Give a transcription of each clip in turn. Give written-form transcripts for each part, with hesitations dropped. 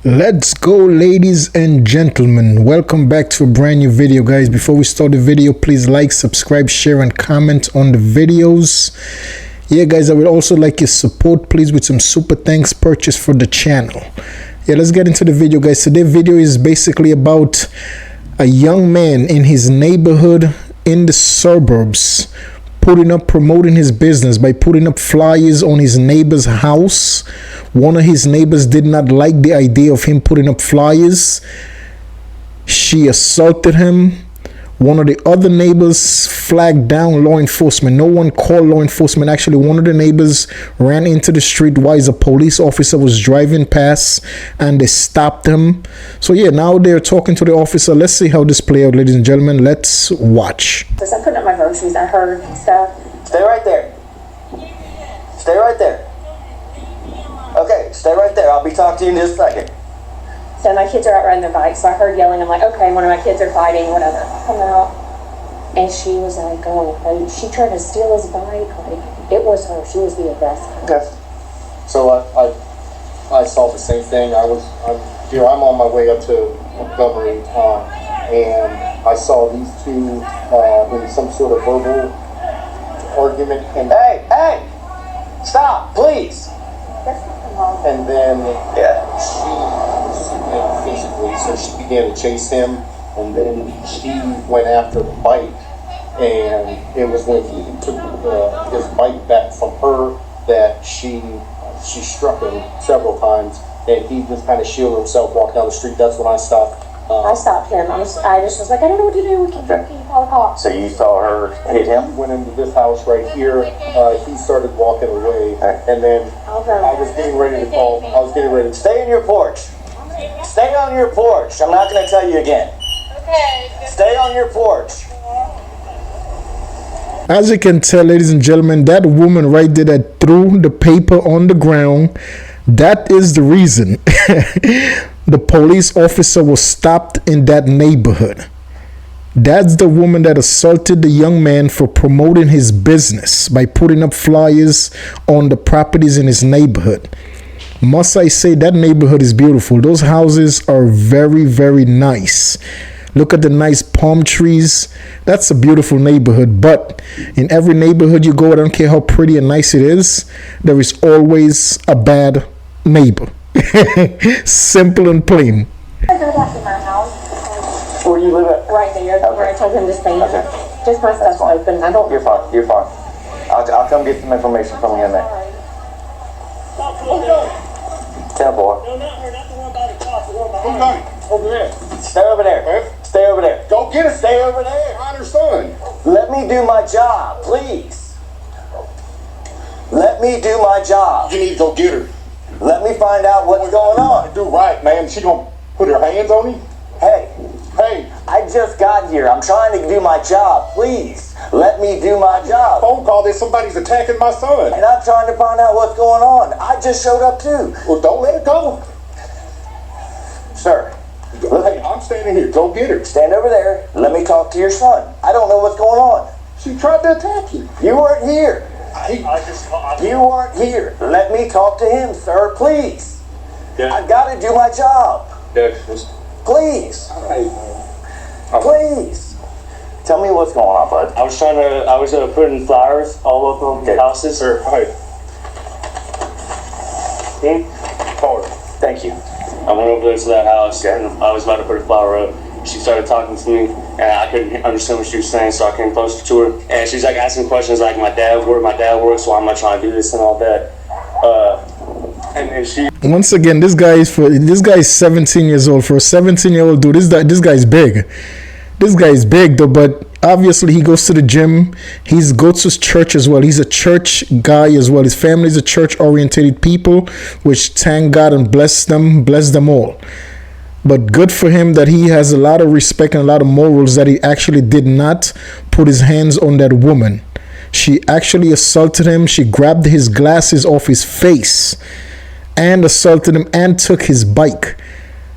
Let's go, ladies and gentlemen. Welcome back to a brand new video, guys. Before we start the video, please like, subscribe, share and comment on the videos. Yeah, guys, I would also like your support, please, with some super thanks purchase for the channel. Yeah, let's get into the video, guys. Today's video is basically about a young man in his neighborhood in the suburbs promoting his business by putting up flyers on his neighbor's house. One of his neighbors did not like the idea of him putting up flyers. She assaulted him. One of the other neighbors flagged down law enforcement. No one called law enforcement. Actually, one of the neighbors ran into the street while a police officer was driving past and they stopped him. So yeah, now they're talking to the officer. Let's see how this plays out, ladies and gentlemen. Let's watch. As I'm putting up my groceries, I heard stuff. Stay right there. Stay right there. Okay, stay right there. I'll be talking to you in just a second. So my kids are out riding their bikes, so I heard yelling. I'm like, okay, one of my kids are fighting, whatever. I come out, and she was like, oh, she tried to steal his bike. Like, it was her. She was the aggressor. Okay. So I saw the same thing. I'm on my way up to Montgomery, and I saw these two in some sort of verbal argument. And Hey! Stop, please! And then Yeah. physically, so she began to chase him, and then she went after the bike, and it was when he took his bike back from her that she struck him several times, and he just kind of shielded himself walking down the street. That's when I stopped. I stopped him. I just was like, I don't know what to do. We can call the cops. So you saw her hit He him? went into this house right here. He started walking away, and then I was getting ready to call. I was getting ready to Stay in your porch. Stay on your porch. I'm not going to tell you again. Okay. Stay on your porch. As you can tell, ladies and gentlemen, that woman right there that threw the paper on the ground, that is the reason the police officer was stopped in that neighborhood. That's the woman that assaulted the young man for promoting his business by putting up flyers on the properties in his neighborhood. Must I say, that neighborhood is beautiful. Those houses are very, very nice. Look at the nice palm trees. That's a beautiful neighborhood. But in every neighborhood you go, I don't care how pretty and nice it is, there is always a bad neighbor. Simple and plain. I go back to my house. Where you live at? Right there, where I told him to stand. Okay. Just my stuff's open. I don't. You're fine. You're fine. I'll come get some information from you in a minute. Tell boy. No, not her. Not the one by the cops. The one Who's behind. coming? Over there. Stay over there. Stay over there. Go get us. Stay over there. I understand. Let me do my job, please. Let me do my job. You need to go get her. Let me find out what's going on. Do right, man. She gonna put her hands on you? Hey, Hey, I just got here. I'm trying to do my job. Please, let me do my job. phone call that somebody's attacking my son. And I'm trying to find out what's going on. I just showed up too. Well, don't let it go. Sir, Hey, I'm standing here. Go get her. stand over there. Let me talk to your son. I don't know what's going on. She tried to attack you. You weren't here. He, You weren't here. Let me talk to him, sir, please. Yeah. I've got to do my job. Please. Please. Please. Tell me what's going on, bud. I was putting flowers all over the houses. Sir, hey, forward. Thank you. I went over there to that house Okay. and I was about to put a flower up. She started talking to me and I couldn't understand what she was saying, so I came closer to her. And she's like asking questions like where my dad works, so why am I trying to do this and all that. And she Once again, this guy is 17 years old. For a 17-year-old dude, this guy's big. This guy is big though, but obviously he goes to the gym. He goes to church as well. He's a church guy as well. His family is a church-oriented people, which thank God and bless them all. But good for him that he has a lot of respect and a lot of morals, that he actually did not put his hands on that woman. She actually assaulted him. She grabbed his glasses off his face and assaulted him and took his bike.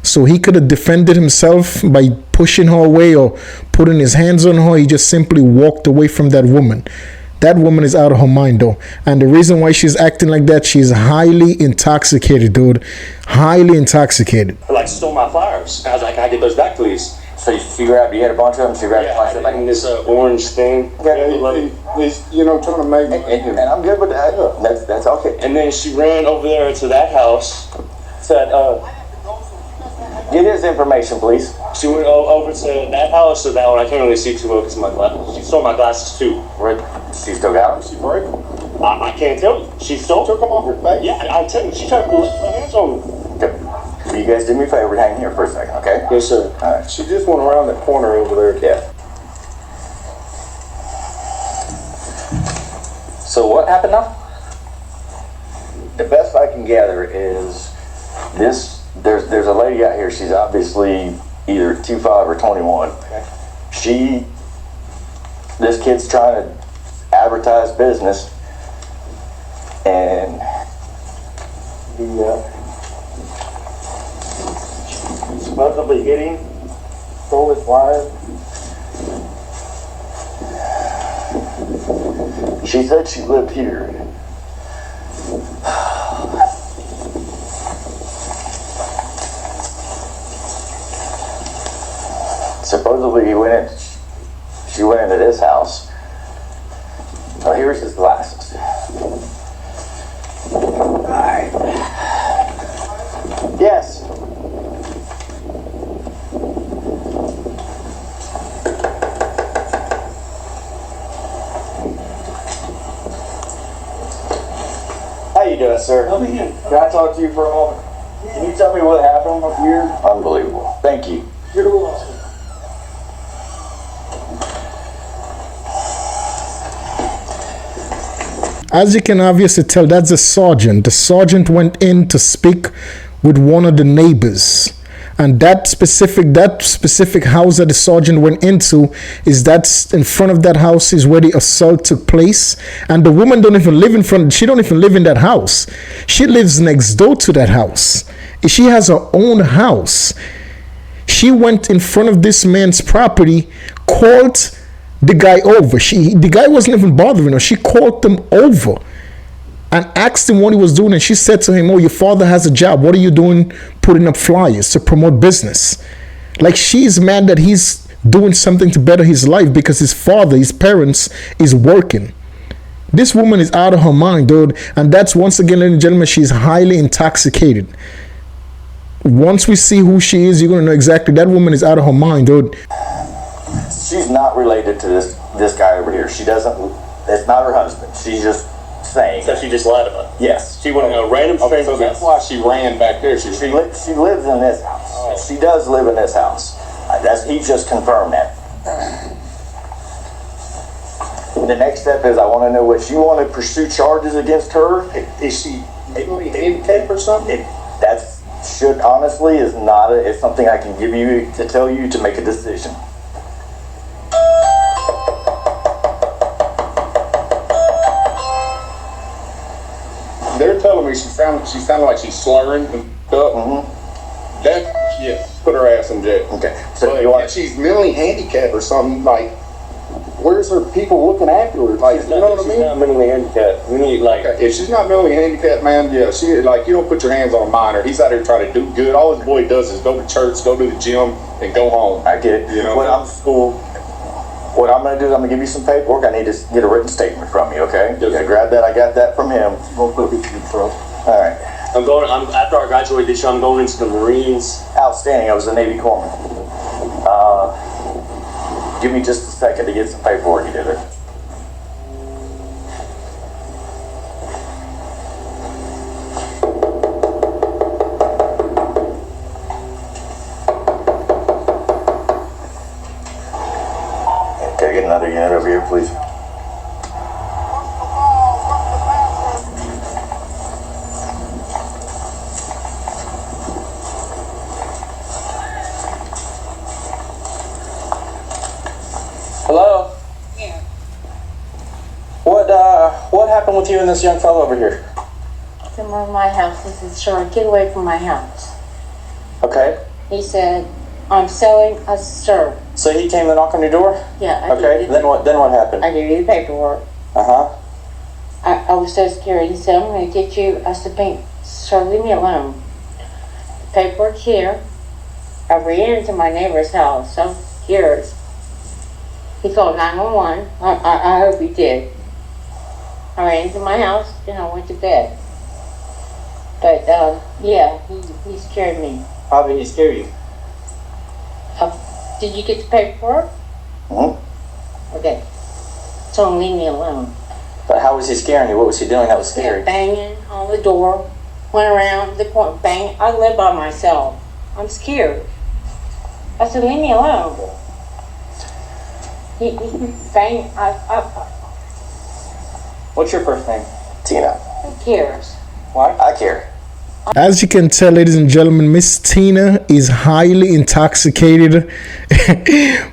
So he could have defended himself by pushing her away or putting his hands on her. He just simply walked away from that woman. That woman is out of her mind, though. And the reason why she's acting like that, she's highly intoxicated, dude. Highly intoxicated. Like, stole my flowers. I was like, "Can I get those back, please?" So she grabbed, you had a bunch of them, she grabbed a bunch of them. In this orange thing. He's, you know, trying to make. And I'm good with that. That's okay. And then she ran over there to that house. Said, Get his information, please. she went over to that house or that one. I can't really see too well because of my glasses. She stole my glasses too. Where, she still got them? She break. I can't tell you. She stole. Took them off her face. Yeah, I tell you, she tried to pull her hands on me. Okay. Will you guys do me a favor, hang here for a second, okay? Yes, sir. All right. She just went around that corner over there. Yeah. So what happened now? The best I can gather is this. There's a lady out here. She's obviously either 25 or 21. Okay. This kid's trying to advertise business, and supposedly hit him, stole his wire. She said she lived here. Supposedly she went into this house. Oh, here's his glasses. Alright. Yes. How you doing, sir? Can I talk to you for a moment? Can you tell me what happened up here? Unbelievable. Thank you. You're welcome. As you can obviously tell, that's a sergeant. The sergeant went in to speak with one of the neighbors. And that specific house that the sergeant went into is that's in front of that house is where the assault took place. And the woman don't even live in front. She don't even live in that house. She lives next door to that house. She has her own house. She went in front of this man's property, called the guy over. The guy wasn't even bothering her. She called him over and asked him what he was doing, and she said to him, "Oh, your father has a job. What are you doing putting up flyers to promote business?" Like, she's mad that he's doing something to better his life because his father, his parents, is working. This woman is out of her mind, dude. And that's, once again, ladies and gentlemen, she's highly intoxicated. Once we see who she is, you're going to know exactly. That woman is out of her mind, dude. She's not related to this guy over here. She doesn't. It's not her husband. She's just saying. So she just lied about it. Yes. She went in a random Okay, stranger's so that's house. why she ran back there. She lives in this house. Oh. She does live in this house. He just confirmed that. The next step is I want to know what you want to pursue charges against her. Is she mentally handicapped or something? Should honestly is not it's something I can give you to tell you to make a decision. They're telling me she sounded like she's slurring and stuff. Mm-hmm. That put her ass in jail. Okay. So But if she's mentally handicapped or something, like, where's her people looking after her? Like, you know what I mean? She's not mentally handicapped. We need, like, Okay, if she's not mentally handicapped, man, yeah, she, like, you don't put your hands on a minor. He's out here trying to do good. All his boy does is go to church, go to the gym, and go home. I get it. You know, when I'm school, what I'm going to do is I'm going to give you some paperwork. I need to get a written statement from you, okay? Yes, sir. Grab that. I got that from him. All right. after I graduate this year, I'm going into the Marines. Outstanding. I was a Navy corpsman. Give me just a second to get some paperwork together. Okay, get another unit over here, please. Hello? Yeah. What happened with you and this young fellow over here? Come on my house. This is Sean. Get away from my house. Okay. He said, I'm selling a stir. So he came to knock on your door? Yeah, I Okay. give you Then what happened? I give you the paperwork. Uh-huh. I was so scared. He said, I'm going to get you. I said, "Bank, sir, leave me alone." Paperwork here. I ran into my neighbor's house. So scared. He called 911. I hope he did. I ran into my house and I went to bed. But yeah, he scared me. How did he scare you? Did you get the paperwork? Mm-hmm. Okay. So leave me alone. But how was he scaring you? What was he doing that was scary? Banging on the door. Went around the corner, bang. I live by myself. I'm scared. I said, leave me alone. He bang. What's your first name? Tina. Who cares? Why? I care. As you can tell, ladies and gentlemen, Miss Tina is highly intoxicated.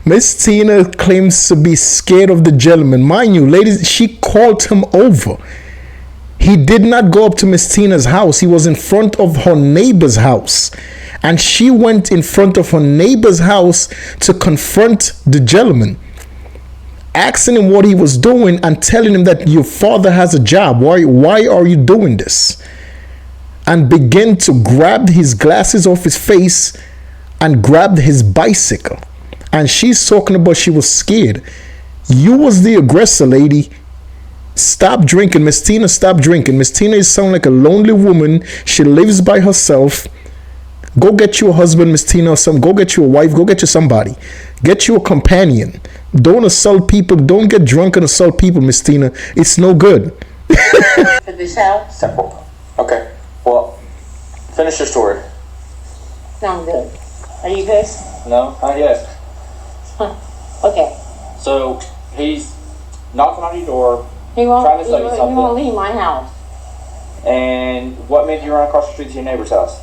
Miss Tina claims to be scared of the gentleman. Mind you, ladies, she called him over. He did not go up to Miss Tina's house. He was in front of her neighbor's house. And she went in front of her neighbor's house to confront the gentleman, asking him what he was doing and telling him that your father has a job. Why are you doing this? And began to grab his glasses off his face and grabbed his bicycle. And she's talking about she was scared. You was the aggressor, lady. Stop drinking. Miss Tina, stop drinking. Miss Tina is sounding like a lonely woman. She lives by herself. Go get you a husband, Miss Tina, or some. Go get you a wife. Go get you somebody. Get you a companion. Don't assault people. Don't get drunk and assault people, Miss Tina. It's no good. For this house? Simple. Okay. Well, finish your story. No, I'm good. Are you good? No? Not yet. Okay. So, he's knocking on your door, He Trying won't, to sell you he something. won't leave my house. and what made you run across the street to your neighbor's house?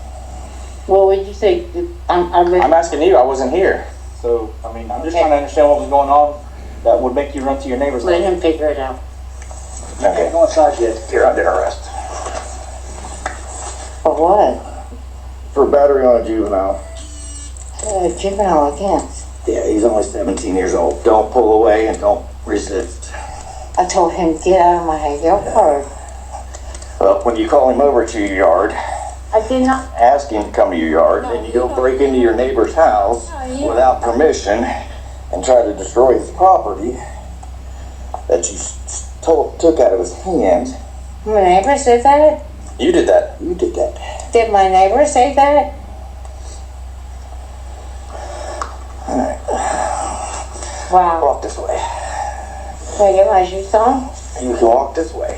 What would you say? I live. I'm asking you, I wasn't here. So, I mean, I'm just Okay. trying to understand what was going on that would make you run to your neighbor's Let house. him figure it out. Okay, go inside, yet. You're under arrest. For what? For battery on a juvenile. Juvenile again. Yeah, he's only 17 years old. Don't pull away and don't resist. I told him, get out of my yard. Well, when you call him over to your yard, I did not. ask him to come to your yard, and you go break into your neighbor's house without permission and try to destroy his property that you took out of his hands. My neighbor said that? You did that. You did that. Did my neighbor say that? Wow. Walk this way. Can I get my shoes on? You can walk this way.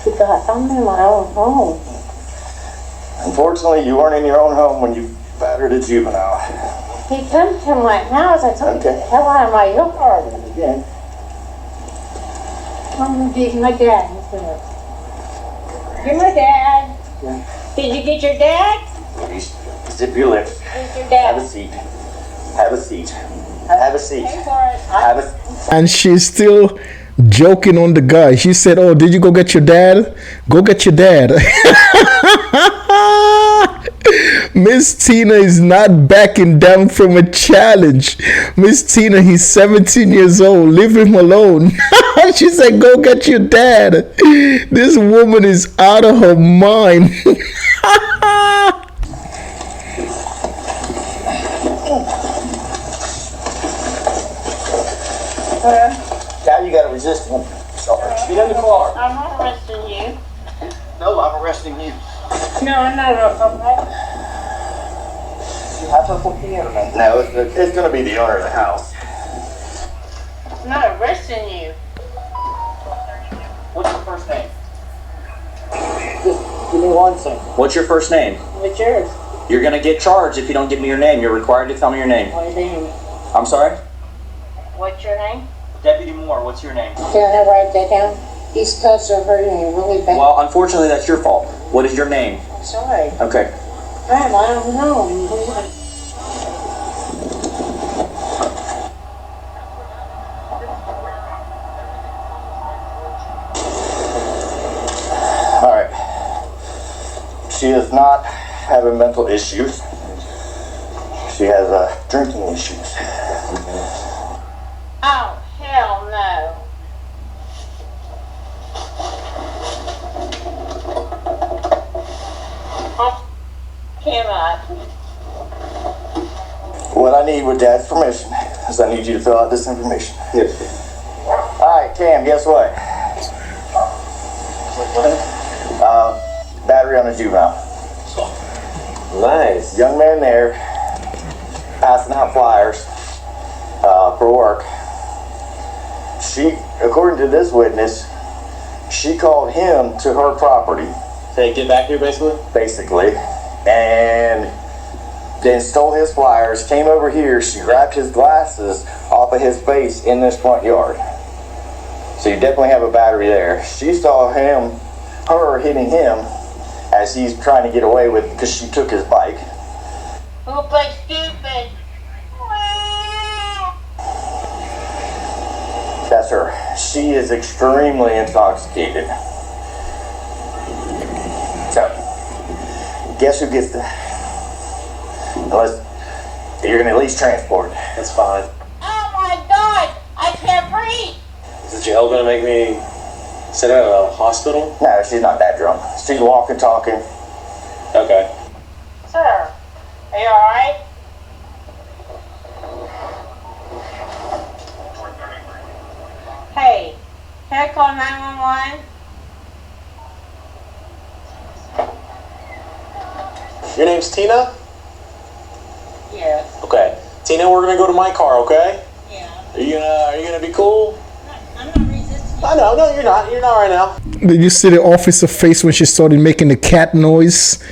Because I'm in my own home. Unfortunately, you weren't in your own home when you battered a juvenile. He comes to my house. I told him, Okay. get the hell out of my yard. Again. I'm gonna get my dad. Get my dad. Did you get your dad? Zip your lips. Where's your Have a dad? seat. Have a seat. Have a seat. Pay for it. Have a And she's still joking on the guy. She said, oh, did you go get your dad? Go get your dad. Miss Tina is not backing down from a challenge. Miss Tina, he's 17 years old. Leave him alone. She said, go get your dad. This woman is out of her mind. Now you gotta resist him. Sorry. Get in the car. I'm not arresting you. No, I'm arresting you. No, I'm not arresting You have to put the internet. No, it's gonna be the owner of the house. I'm not arresting you. What's your first name? Give me 1 second. What's your first name? What's yours? You're gonna get charged if you don't give me your name. You're required to tell me your name. What's your name? I'm sorry? What's your name? Deputy Moore, what's your name? Can I write that down? These cuffs are hurting me really bad. Well, unfortunately, that's your fault. What is your name? Sorry. Okay. Graham, I don't know. All right. She does not have mental issues. She has drinking issues. Oh, hell what I need with Dad's permission is I need you to fill out this information. Yes. All right, Cam, guess what? Battery on a juvenile. Nice. Young man there, passing out flyers for work. She, according to this witness, she called him to her property. Say, get back here, Basically, and then stole his flyers, came over here, she grabbed his glasses off of his face in this front yard. So you definitely have a battery there. She saw her hitting him as he's trying to get away with, because she took his bike. Who plays stupid? That's her. She is extremely intoxicated. So, guess who gets the... Unless you're going to at least transport. That's fine. Oh my God! I can't breathe! Is the jail gonna make me sit at a hospital? No, she's not that drunk. She's walking, talking. Okay. Sir, are you alright? Hey, can I call 911? Your name's Tina? Yes. Okay. Tina, we're gonna go to my car, okay? Yeah. Are you gonna be cool? I'm not resisting. I know, no, you're not. You're not right now. Did you see the officer face when she started making the cat noise?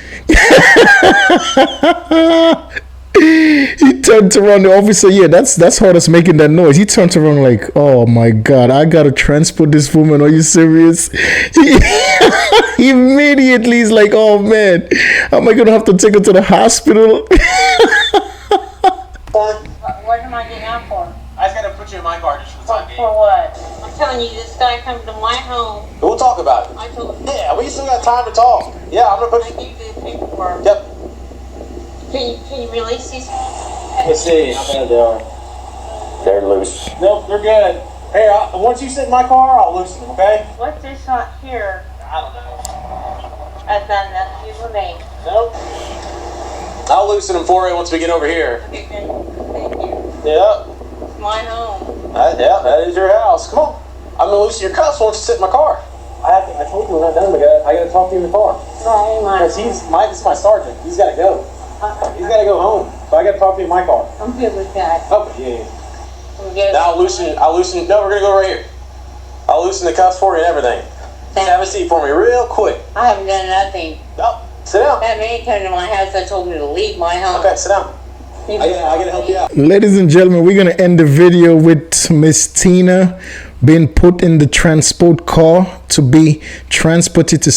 He turned around, the officer, yeah, that's her that's making that noise. He turned around like, oh my God, I gotta transport this woman. Are you serious? He immediately is like, oh man, am I gonna have to take her to the hospital? What am I getting out for? I just gotta put you in my car just for the time being. For what? I'm telling you, this guy come to my home. We'll talk about it. I told him, Yeah, we still got time to talk. Yeah, I'm gonna put I you. give you the paperwork. Yep. Can you release these? Let's see how bad they are. They're loose. Nope, they're good. Hey, once you sit in my car, I'll loosen them, okay? What's this on here? I don't know. That's not enough to do for me. Nope. I'll loosen them for you once we get over here. Okay, good. Thank you. Yep. It's my home. Yeah, that is your house. Come on. I'm gonna loosen your cuffs once you sit in my car. I told you when I'm done, I gotta talk to you in the car. No, my. Because this is my sergeant. He's gotta go. He's gotta go home. So I gotta talk to you in my car. I'm good with that. Oh, yeah. I'm good. Now I'll loosen, no, we're gonna go right here. I'll loosen the cuffs for you and everything. Just have a seat for me real quick. I haven't done nothing. No, sit down. That man came to my house that told me to leave my home. Okay, sit down. I gotta help you out. Ladies and gentlemen, we're gonna end the video with Miss Tina being put in the transport car to be transported to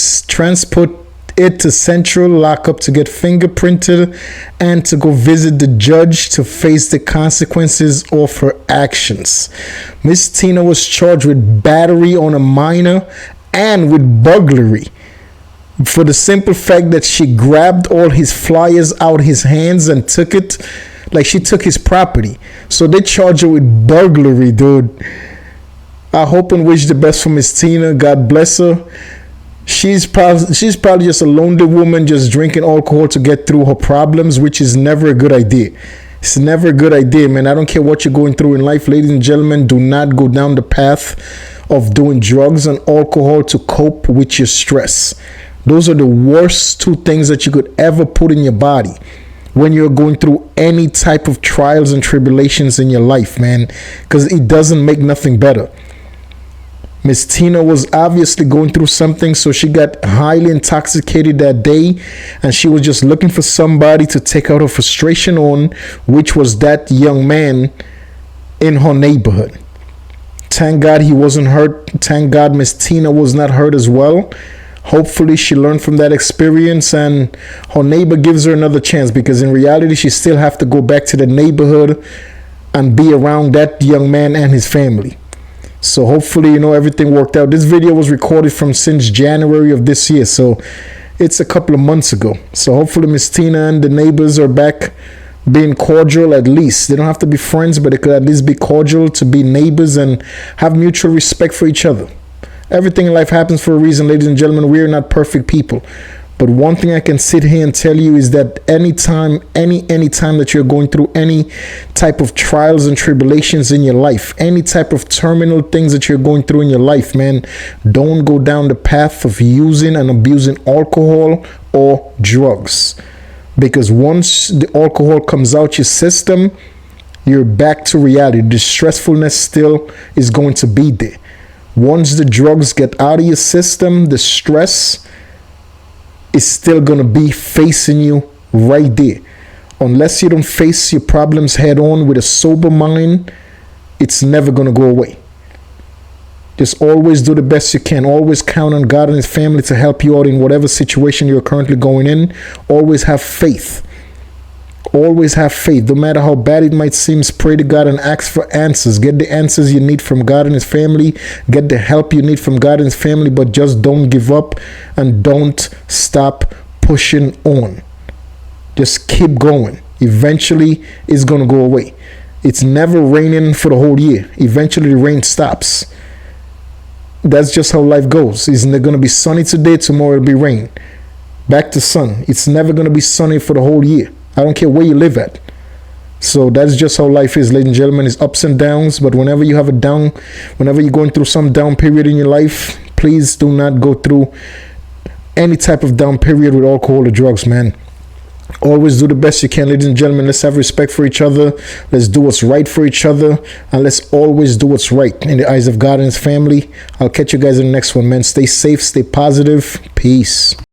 central lockup to get fingerprinted and to go visit the judge to face the consequences of her actions. Miss Tina was charged with battery on a minor and with burglary for the simple fact that she grabbed all his flyers out his hands and took it like she took his property. So they charge her with burglary, dude. I hope and wish the best for Miss Tina. God bless her. She's probably just a lonely woman just drinking alcohol to get through her problems, which is never a good idea. It's never a good idea, man. I don't care what you're going through in life, ladies and gentlemen. Do not go down the path of doing drugs and alcohol to cope with your stress. Those are the worst two things that you could ever put in your body when you're going through any type of trials and tribulations in your life, man, because it doesn't make nothing better. Miss Tina was obviously going through something, so she got highly intoxicated that day, and she was just looking for somebody to take out her frustration on, which was that young man in her neighborhood. Thank God he wasn't hurt. Thank God Miss Tina was not hurt as well. Hopefully she learned from that experience and her neighbor gives her another chance, because in reality she still have to go back to the neighborhood and be around that young man and his family. So hopefully, everything worked out. This video was recorded from since January of this year, so it's a couple of months ago. So hopefully Miss Tina and the neighbors are back being cordial. At least they don't have to be friends, but they could at least be cordial to be neighbors and have mutual respect for each other. Everything in life happens for a reason, ladies and gentlemen. We are not perfect people. But one thing I can sit here and tell you is that anytime that you're going through any type of trials and tribulations in your life, any type of terminal things that you're going through in your life, man, don't go down the path of using and abusing alcohol or drugs. Because once the alcohol comes out your system, you're back to reality. The stressfulness still is going to be there. Once the drugs get out of your system, the stress is still going to be facing you right there. Unless you don't face your problems head on with a sober mind, it's never going to go away. Just always do the best you can. Always count on God and his family to help you out in whatever situation you're currently going in. Always have faith. Always have faith. No matter how bad it might seem, pray to God and ask for answers. Get the answers you need from God and his family. Get the help you need from God and his family. But just don't give up and don't stop pushing on. Just keep going. Eventually, it's going to go away. It's never raining for the whole year. Eventually, the rain stops. That's just how life goes. It's going to be sunny today, tomorrow it'll be rain. Back to sun. It's never going to be sunny for the whole year. I don't care where you live at. So that's just how life is, ladies and gentlemen. It's ups and downs. But whenever you have a down, whenever you're going through some down period in your life, please do not go through any type of down period with alcohol or drugs, man. Always do the best you can, ladies and gentlemen. Let's have respect for each other. Let's do what's right for each other. And let's always do what's right in the eyes of God and his family. I'll catch you guys in the next one, man. Stay safe, stay positive. Peace.